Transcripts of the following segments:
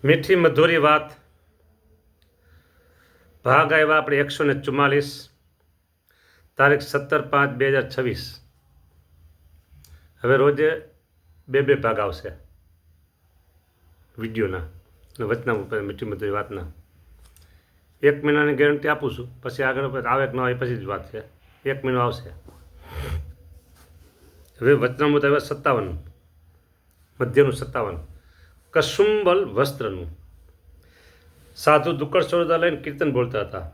મીઠી મધુરી વાત ભાગ આવ્યા આપણે 144 તારીખ 17/5/2026. હવે રોજે બે ભાગ આવશે વિડીયોના વચના ઉપર મીઠી મધુરી વાતના. 1 મહિનાની ગેરંટી આપું છું, પછી આગળ આવે કે ન આવે પછી જ વાત છે. 1 મહિનો આવશે. હવે વચનામૃત આવ્યા 57, મધ્યનું 57, કસુંબલ વસ્ત્રનું. સાધુ દુકડ સોરદા લઈને કીર્તન બોલતા હતા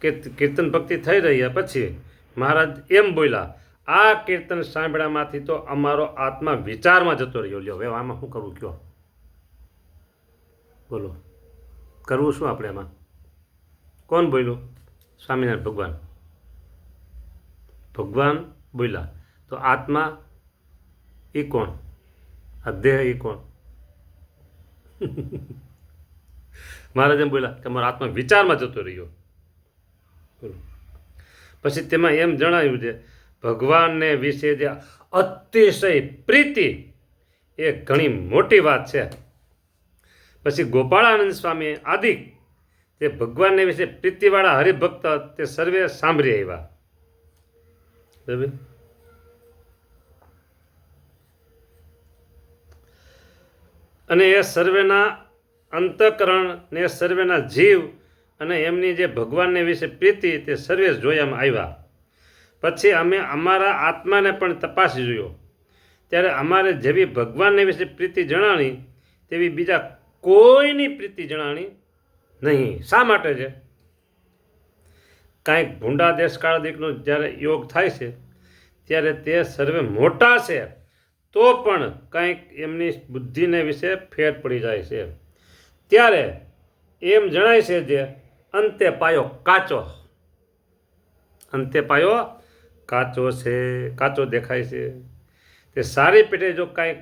કે કીર્તન ભક્તિ થઈ રહ્યા પછી મહારાજ એમ બોલ્યા, આ કીર્તન સાંભળ્યામાંથી તો અમારો આત્મા વિચારમાં જતો રહ્યો. લ્યો, હવે આમાં શું કરવું કયો? બોલો, કરવું શું આપણે એમાં? કોણ બોલ્યું? સ્વામિનારાયણ ભગવાન. ભગવાન બોલ્યા તો આત્મા એ કોણ? આ દેહ એ કોણ? મહારાજ એમ બોલ્યા કે મારો આત્મા વિચારમાં જતો રહ્યો. પછી તેમાં એમ જણાવ્યું છે, ભગવાનને વિશે જે અતિશય પ્રીતિ એ ઘણી મોટી વાત છે. પછી ગોપાળાનંદ સ્વામી આદિ તે ભગવાનને વિશે પ્રીતિવાળા હરિભક્ત તે સર્વે સાંભળી આવ્યા. બરાબર. અને એ સર્વેના અંતઃકરણ ને સર્વેના જીવ અને એમની જે ભગવાનને વિશે પ્રીતિ તે સર્વે જોયામાં આવ્યા. પછી અમે અમારા આત્માને પણ તપાસી જોયો, ત્યારે અમારે જેવી ભગવાનને વિશે પ્રીતિ જણાણી તેવી બીજા કોઈની પ્રીતિ જણાણી નહીં. શા માટે છે? કાંઈક ભૂંડા દેશકાળદિકનો જ્યારે યોગ થાય છે ત્યારે તે સર્વે મોટા છે, તો પણ કંઈક એમની બુદ્ધિને વિશે ફેર પડી જાય છે. ત્યારે એમ જણાય છે જે અંતે પાયો કાચો. અંતે પાયો કાચો છે, કાચો દેખાય છે. તે સારી પેટે જો કાંઈક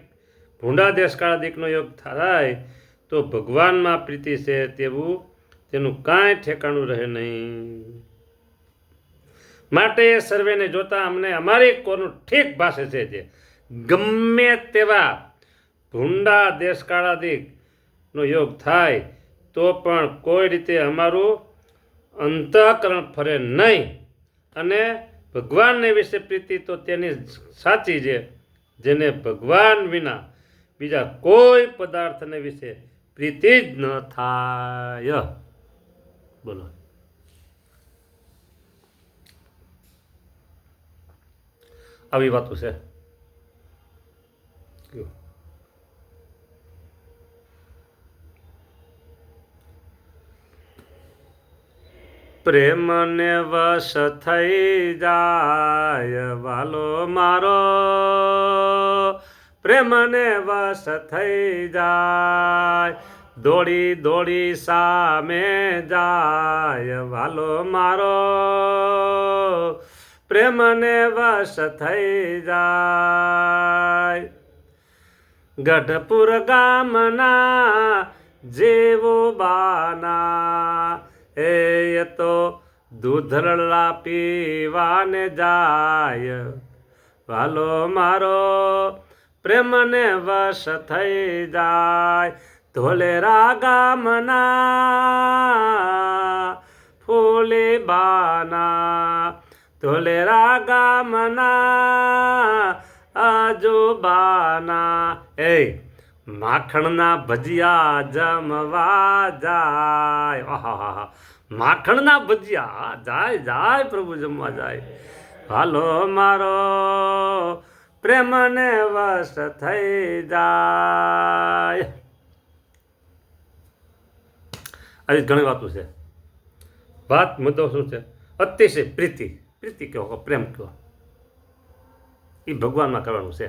ભૂંડા દેશકાળદિકનો યોગ થાય તો ભગવાનમાં પ્રીતિ છે તેવું તેનું કાંઈ ઠેકાણું રહે નહીં. માટે સર્વેને જોતા અમને અમારી કોનું ઠીક ભાષે છે જે ગમે તેવા ભૂંડા દેશકાળાદિકનો યોગ થાય તો પણ કોઈ રીતે અમારું અંતઃકરણ ફરે નહીં. અને ભગવાનને વિશે પ્રીતિ તો તેની સાચી છે જેને ભગવાન વિના બીજા કોઈ પદાર્થને વિશે પ્રીતિ જ ન થાય. બોલો, આવી વાતો છે. પ્રેમને વશ થઈ જાય વાલો મારો, પ્રેમને વશ થઈ જાય, દોડી દોડી સામે જાય વાલો મારો, પ્રેમને વશ થઈ જાય. ગઢપુર ગામના જેવો બાના એ તો દૂધરળા પીવાને જાય વાલો મારો, પ્રેમને વશ થઈ જાય. ધોલેરા ગામના ફૂલી બાના, ધોલેરા ગામના આજુબાના એ માખણના ભજીયા જમવા જાય. આહા, માખણના ભજીયા જાય જાય પ્રભુ જમવા જાય. હાલો મારો, પ્રેમને વશ થઈ જાય. આવી ઘણી વાતો છે. વાત મુદ્દો શું છે? અતિશય પ્રીતિ. પ્રીતિ કહો, પ્રેમ કહો, એ ભગવાનમાં કરવાનું છે.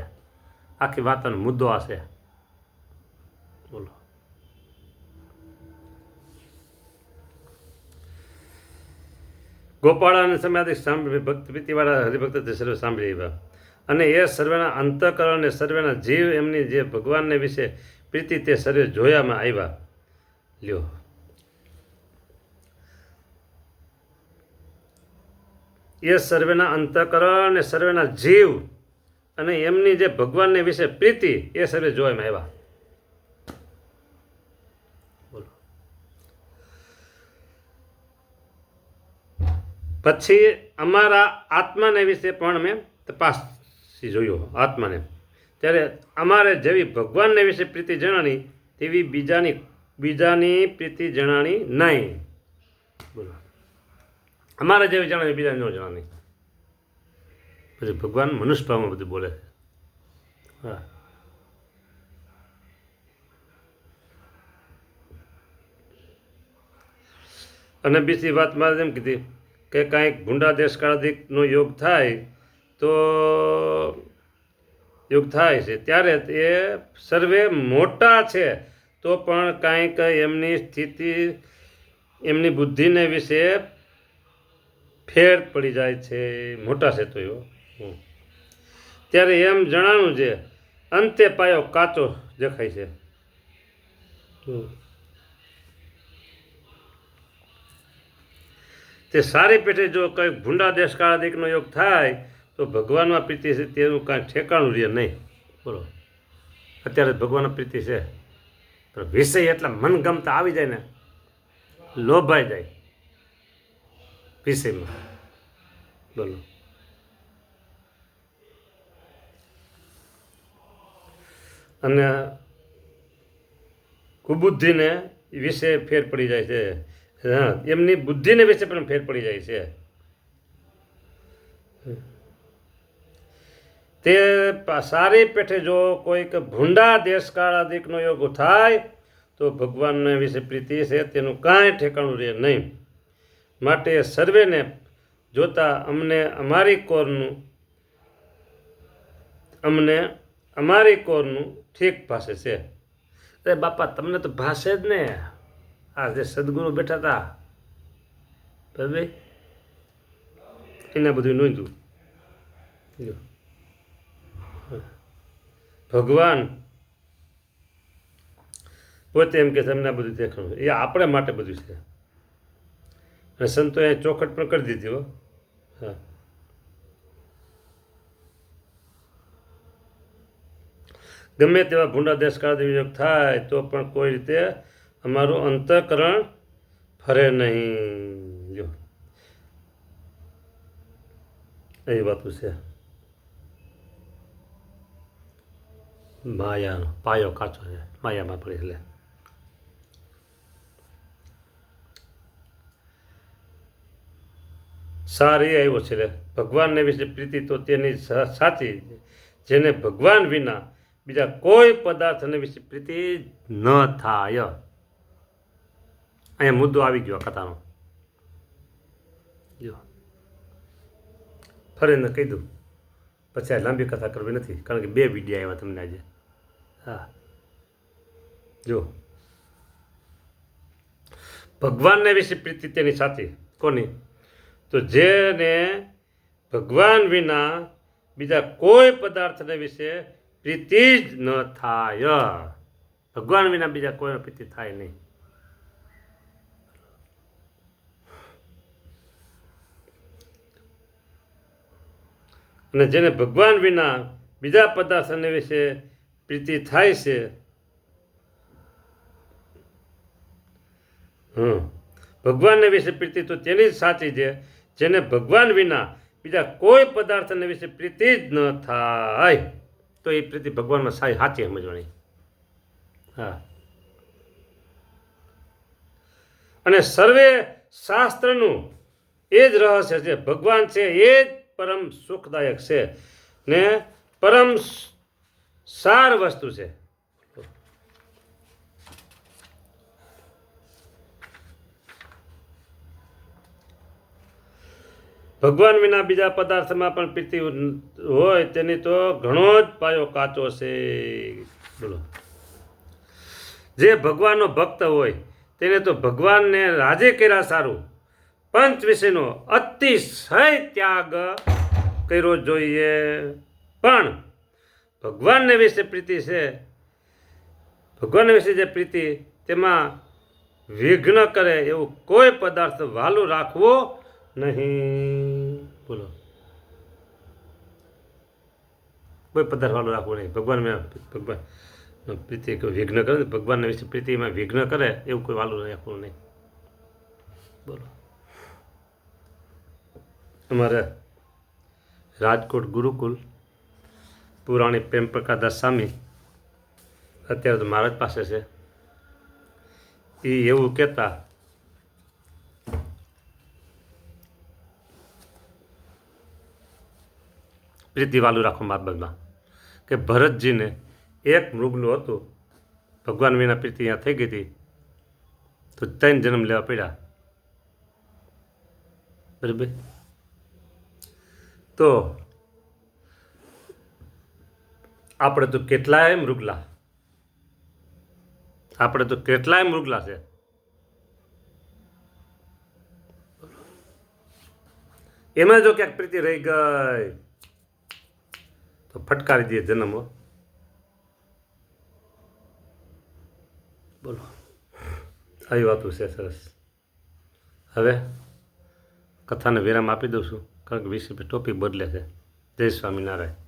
આખી વાતનો મુદ્દો આ છે. બોલો, ગોપાળાને સમયાધિક સાંભળી ભક્ત પ્રીતિવાળા હરિભક્ત સર્વે સાંભળી આવ્યા. અને એ સર્વેના અંતઃકરણ અને સર્વેના જીવ એમની જે ભગવાનને વિશે પ્રીતિ તે સર્વે જોયામાં આવ્યા. લ્યો, એ સર્વેના અંતઃકરણ અને સર્વેના જીવ અને એમની જે ભગવાનને વિશે પ્રીતિ એ સર્વે જોવામાં આવ્યા. પછી અમારા આત્માને વિશે પણ અમે તપાસી જોયો આત્માને, ત્યારે અમારે જેવી ભગવાનને વિશે પ્રીતિ જણાણી તેવી બીજાની પ્રીતિ જણાણી નહીં. બોલો, અમારે જેવી જણાવી બીજાને ન જણાણી. પછી ભગવાન મનુષ્ય ભાવમાં બધું બોલે છે. હા, અને બીજી વાત મારે એમ કીધી કે કાંઈક ભૂંડા દેશકાળાધિકનો યોગ થાય છે ત્યારે એ સર્વે મોટા છે તો પણ કાંઈક એમની સ્થિતિ એમની બુદ્ધિને વિશે ફેર પડી જાય છે. મોટા છે તો એવો ત્યારે એમ જણાનું છે અંતે પાયો કાચો દેખાય છે. તે સારી પેઠે જો કંઈક ભૂંડા દેશકાળાધિકનો યોગ થાય તો ભગવાનમાં પ્રીતિ છે તેનું કાંઈ ઠેકાણું રહે નહીં. બોલો, અત્યારે ભગવાનના પ્રીતિ છે પણ વિષય એટલા મનગમતા આવી જાય ને, લોભાઈ જાય વિષયમાં. બોલો, અને કુબુદ્ધિને વિશે ફેર પડી જાય છે. હા, એમની બુદ્ધિને વિશે પણ ફેર પડી જાય છે. તે સારી પેઠે જો કોઈક ભૂંડા દેશકાળાધિકનો યોગ થાય તો ભગવાનને વિશે પ્રીતિ છે તેનું કાંઈ ઠેકાણું રહે નહીં. માટે સર્વેને જોતા અમને અમારી કોરનું ઠીક ભાષે છે. અરે બાપા, તમને તો ભાષે જ ને. આ જે સદગુરુ બેઠા હતા બરાબર, એને બધું નોંધ્યું. ભગવાન પોતે એમ કે તમને આ બધું દેખાણું, એ આપણે માટે બધું છે. અને સંતોએ ચોખટ પણ કરી દીધી. હો, હા, ગમે તેવા ભૂંડા દેશકાળાધિક યોગ થાય તો પણ કોઈ રીતે અમારું અંતઃકરણ ફરે નહીં. જો એ વાતું છે. માયાનો પાયો કાચો છે, માયામાં પડે. એટલે સારી આવ્યો છે. ભગવાનને વિશે પ્રીતિ તો તેની સાચી જેને ભગવાન વિના બીજા કોઈ પદાર્થને વિશે પ્રીતિ ન થાય. અહીંયા મુદ્દો આવી ગયો કથાનો. જો ફરીને કહી દઉં, પછી આ લાંબી કથા કરવી નથી, કારણ કે 2 વિડીયો આવ્યા તમને આજે. હા, જો ભગવાનને વિશે પ્રીતિ તેની સાચી કોની? તો જેને ભગવાન વિના બીજા કોઈ પદાર્થને વિશે પ્રીતિ જ ન થાય. ભગવાન વિના બીજા કોઈ પ્રીતિ થાય નહીં. અને જેને ભગવાન વિના બીજા પદાર્થને વિશે પ્રીતિ થાય છે, ભગવાનને વિશે પ્રીતિ તો તેની જ સાચી છે જેને ભગવાન વિના બીજા કોઈ પદાર્થને વિશે પ્રીતિ જ ન થાય. તો એ પ્રીતિ ભગવાનમાં સાચી સમજવાની. હા, અને સર્વે શાસ્ત્રનું એ જ રહસ્ય છે. ભગવાન છે એ જ પરમ સુખદાયક છે ને પરમ સાર વસ્તુ છે. ભગવાન વિના બીજા પદાર્થમાં પણ પ્રીતિ હોય તેની તો ઘણો જ પાયો કાચો છે. બોલો, જે ભગવાનનો ભક્ત હોય તેને તો ભગવાનને રાજી કર્યા સારું પંચ વિષયનો અતિશય ત્યાગ કર્યો જોઈએ. પણ ભગવાનને વિશે પ્રીતિ છે, ભગવાનને વિશે જે પ્રીતિ તેમાં વિઘ્ન કરે એવું કોઈ પદાર્થ વાલું રાખવો નહીં. બોલો, કોઈ પદાર્થ વાળું રાખવું નહીં. ભગવાન પ્રીતિ વિઘ્ન કરે, ભગવાનના વિશે પ્રીતિમાં વિઘ્ન કરે એવું કોઈ વાલું રાખવું નહીં. બોલો, અમારે રાજકોટ ગુરુકુલ પુરાણી પ્રેમ પ્રકાશદાસ સ્વામી અત્યારે તો મહારાજ પાસે છે. એ એવું કહેતા પ્રીતિવાલું રાખો બાબતમાં કે ભરતજીને એક મૃગલું હતું, ભગવાન વિના પ્રીતિ અહીંયા થઈ ગઈ હતી તો 3 જન્મ લેવા પડ્યા. બરાબર. તો આપણે તો કેટલાય મૃગલા છે. એમાં જો ક્યાંક પ્રીતિ રહી ગઈ તો ફટકારી દે જન્મ. બોલો, આવી વાતું છે સરસ. હવે કથાને વિરામ આપી દઉં છું, કારણ કે વિષય ટોપિક બદલે છે. જય સ્વામિનારાયણ.